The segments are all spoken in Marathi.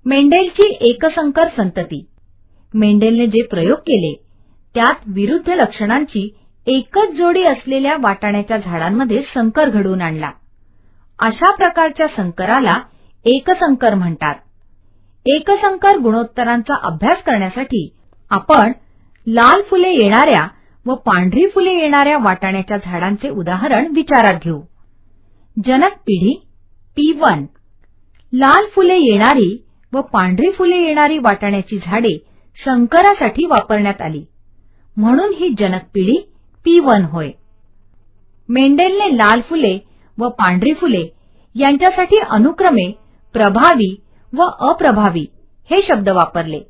मेंडेलची एकसंकर संतती. मेंडेलने जे प्रयोग केले त्यात विरुद्ध लक्षणांची एकच जोडी असलेल्या वाटाण्याच्या झाडांमध्ये संकर घडवून आणला. अशा प्रकारच्या संकराला एकसंकर म्हणतात. एकसंकर गुणोत्तरांचा अभ्यास करण्यासाठी आपण लाल फुले येणाऱ्या व पांढरी फुले येणाऱ्या वाटाण्याच्या झाडांचे उदाहरण विचारात घेऊ. जनक पिढी P1. लाल फुले येणारी व पांढरी फुले येणारी वाटाण्याची झाडे संकरासाठी वापरण्यात आली, म्हणून ही जनक पिढी P1 होय. मेंडेलने लाल फुले व पांढरी फुले यांच्यासाठी अनुक्रमे प्रभावी व अप्रभावी हे शब्द वापरले.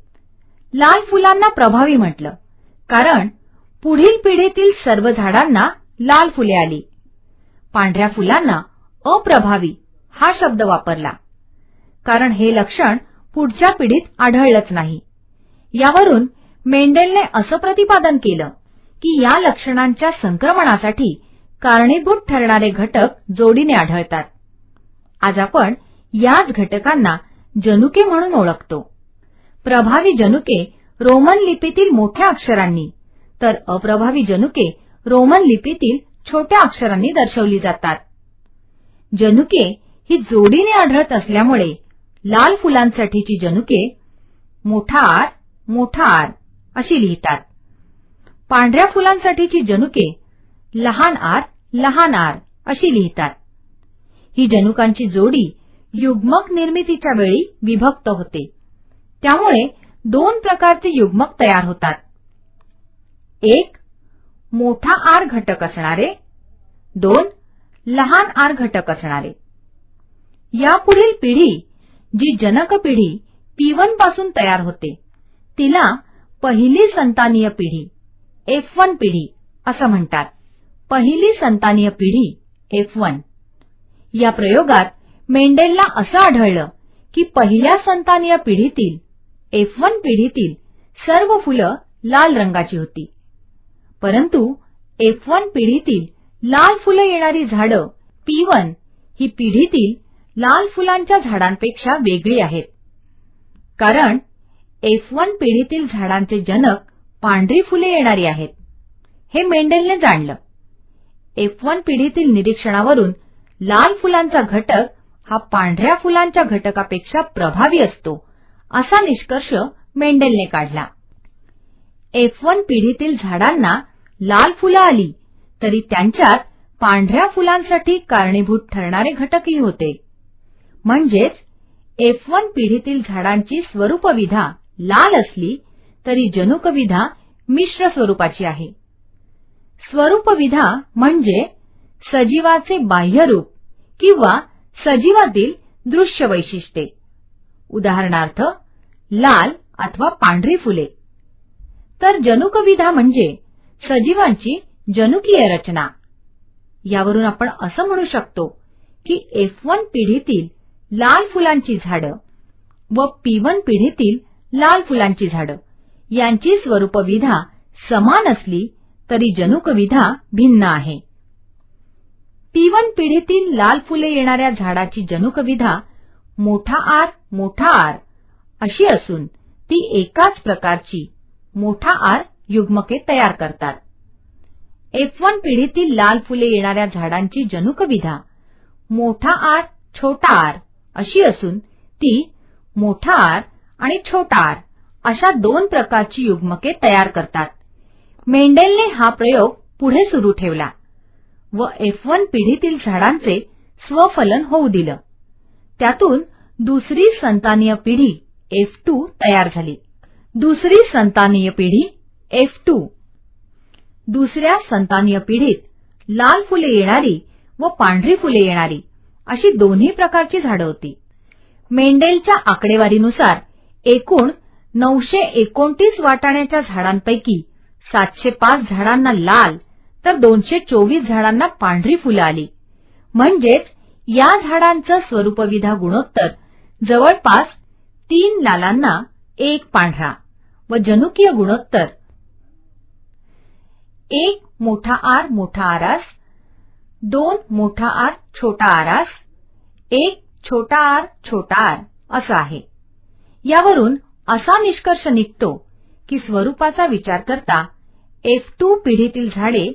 लाल फुलांना प्रभावी म्हटलं कारण पुढील पिढीतील सर्व झाडांना लाल फुले आली. पांढऱ्या फुलांना अप्रभावी हा शब्द वापरला कारण हे लक्षण पुढच्या पिढीत आढळलंच नाही. यावरून मेंडेलने असं प्रतिपादन केलं की या लक्षणांच्या संक्रमणासाठी कारणीभूत ठरणारे घटक जोडीने आढळतात. आज आपण याच घटकांना जनुके म्हणून ओळखतो. प्रभावी जनुके रोमन लिपीतील मोठ्या अक्षरांनी तर अप्रभावी जनुके रोमन लिपीतील छोट्या अक्षरांनी दर्शवली जातात. जनुके ही जोडीने आढळत असल्यामुळे लाल फुलांसाठीची जनुके मोठा R अशी लिहितात. पांढऱ्या फुलांसाठीची जनुके लहान r अशी लिहितात. ही जनुकांची जोडी युग्मक निर्मितीच्या वेळी विभक्त होते. त्यामुळे दोन प्रकारचे युग्मक तयार होतात. एक मोठा R घटक असणारे, दोन लहान r घटक असणारे. यापुढील पिढी जी जनक पिढी P1 पासून तयार होते तिला पहिली संतानीय पिढी F1 पिढी असं म्हणतात. पहिली संतानीय पिढी F1. या प्रयोगात मेंडेलला असं आढळलं की पहिल्या संतानीय पिढीतील F1 पिढीतील सर्व फुलं लाल रंगाची होती, परंतु F1 पिढीतील लाल फुलं येणारी झाडं P1 ही पिढीतील लाल फुलांच्या झाडांपेक्षा वेगळी आहेत. कारण F1 पिढीतील झाडांचे जनक पांढरी फुले येणारी आहेत हे मेंडेलने जाणलं. F1 पिढीतील निरीक्षणावरून लाल फुलांचा घटक हा पांढऱ्या फुलांच्या घटकापेक्षा प्रभावी असतो असा निष्कर्ष मेंडेलने काढला. F1 पिढीतील झाडांना लाल फुलं आली तरी त्यांच्यात पांढऱ्या फुलांसाठी कारणीभूत ठरणारे घटकही होते. म्हणजेच F1 पिढीतील झाडांची स्वरूपविधा लाल असली तरी जनुकविधा मिश्र स्वरूपाची आहे. स्वरूपविधा म्हणजे सजीवाचे बाह्यरूप किंवा सजीवातील दृश्य वैशिष्ट्ये. उदाहरणार्थ लाल अथवा पांढरी फुले. तर जनुकविधा म्हणजे सजीवांची जनुकीय रचना. यावरून आपण असं म्हणू शकतो की F1 पिढीतील लाल फुलांची झाडं व P1 पिढीतील लाल फुलांची झाडं यांची स्वरूपविधा समान असली तरी जनुकविधा भिन्न आहे. P1 पिढीतील लाल फुले येणाऱ्या झाडाची जनुकविधा मोठा R अशी असून ती एकाच प्रकारची मोठा R युग्मके तयार करतात. F1 पिढीतील लाल फुले येणाऱ्या झाडांची जनुकविधा मोठा R छोटा r अशी असून ती मोठा R आणि छोटा r अशा दोन प्रकारची युग्मके तयार करतात. मेंडेलने हा प्रयोग पुढे सुरू ठेवला व F1 पिढीतील झाडांचे स्वफलन होऊ दिलं. त्यातून दुसरी संतानीय पिढी F2 तयार झाली. दुसरी संतानीय पिढी F2. दुसऱ्या संतानीय पिढीत लाल फुले येणारी व पांढरी फुले येणारी अशी दोन्ही प्रकारची झाडं होती. मेंडेलच्या आकडेवारीनुसार एकूण 929 वाटाण्याच्या झाडांपैकी 705 झाडांना लाल तर 224 झाडांना पांढरी फुलं आली. म्हणजेच या झाडांचं स्वरूपविधा गुणोत्तर जवळपास 3 लालांना 1 पांढरा व जनुकीय गुणोत्तर 1 मोठा आरास, 2 मोठा आर छोटा आरास, 1 छोटा आर असं आहे. यावरून असा निष्कर्ष निघतो की स्वरूपाचा विचार करता F2 पिढीतील झाडे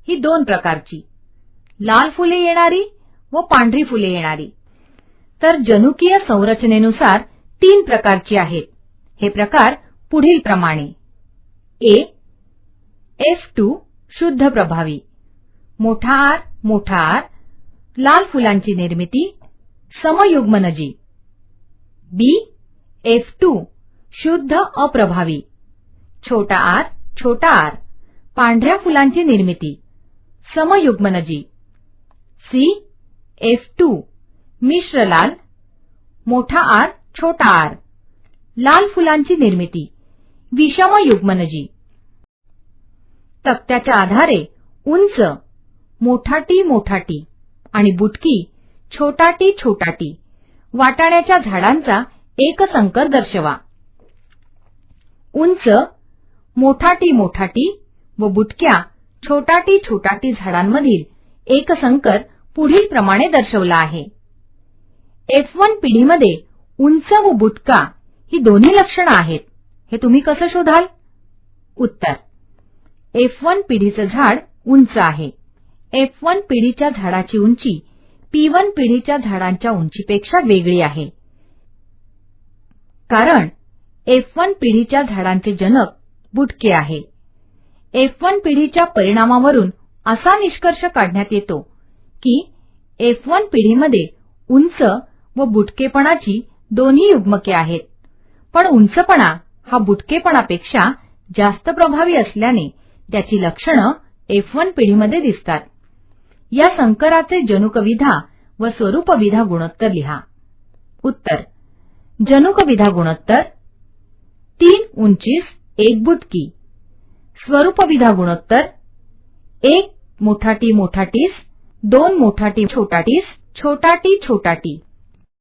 ही दोन प्रकारची, लाल फुले येणारी व पांढरी फुले येणारी, तर जनुकीय संरचनेनुसार तीन प्रकारची आहेत. हे प्रकार पुढील प्रमाणे: A. F2 शुद्ध प्रभावी, मोठा R, लाल फुलांची निर्मिती, समयुग्मनजी. B. F2 शुद्ध अप्रभावी, छोटा r, पांढऱ्या फुलांची निर्मिती, समयुग्मनजी. C. F2 मिश्र लाल, मोठा R, छोटा r, लाल फुलांची निर्मिती, विषमयुग्मनजी. तक्त्याच्या आधारे उंच मोठा टी आणि बुटकी छोटा टी वाटाण्याच्या झाडांचा एक संकर दर्शवा. उंच मोठा टी व बुटक्या छोटा टी झाडांमधील एक संकर पुढील प्रमाणे दर्शवला आहे. F1 पिढीमध्ये उंच व बुटका ही दोन्ही लक्षणे आहेत. हे तुम्ही कसं शोधाल? उत्तर: F1 पिढीचं झाड उंच आहे. F1 पिढीच्या झाडाची उंची P1 पिढीच्या झाडांच्या उंचीपेक्षा वेगळी आहे. कारण F1 पिढीच्या झाडांचे जनक बुटके आहे. F1 पिढीच्या परिणामावरून असा निष्कर्ष काढण्यात येतो की F1 पिढीमध्ये उंच व बुटकेपणाची दोन्ही युग्मके आहेत, पण उंचपणा हा बुटकेपणापेक्षा जास्त प्रभावी असल्याने त्याची लक्षणं F1 पिढीमध्ये दिसतात. या संकराचे जनुकविधा व स्वरूपविधा गुणोत्तर लिहा. उत्तर: जनुकविधा गुणोत्तर 3 उंचीस 1 बुटकी. स्वरूपविधा गुणोत्तर 1 मोठा टीस 2 मोठा टी छोटा टी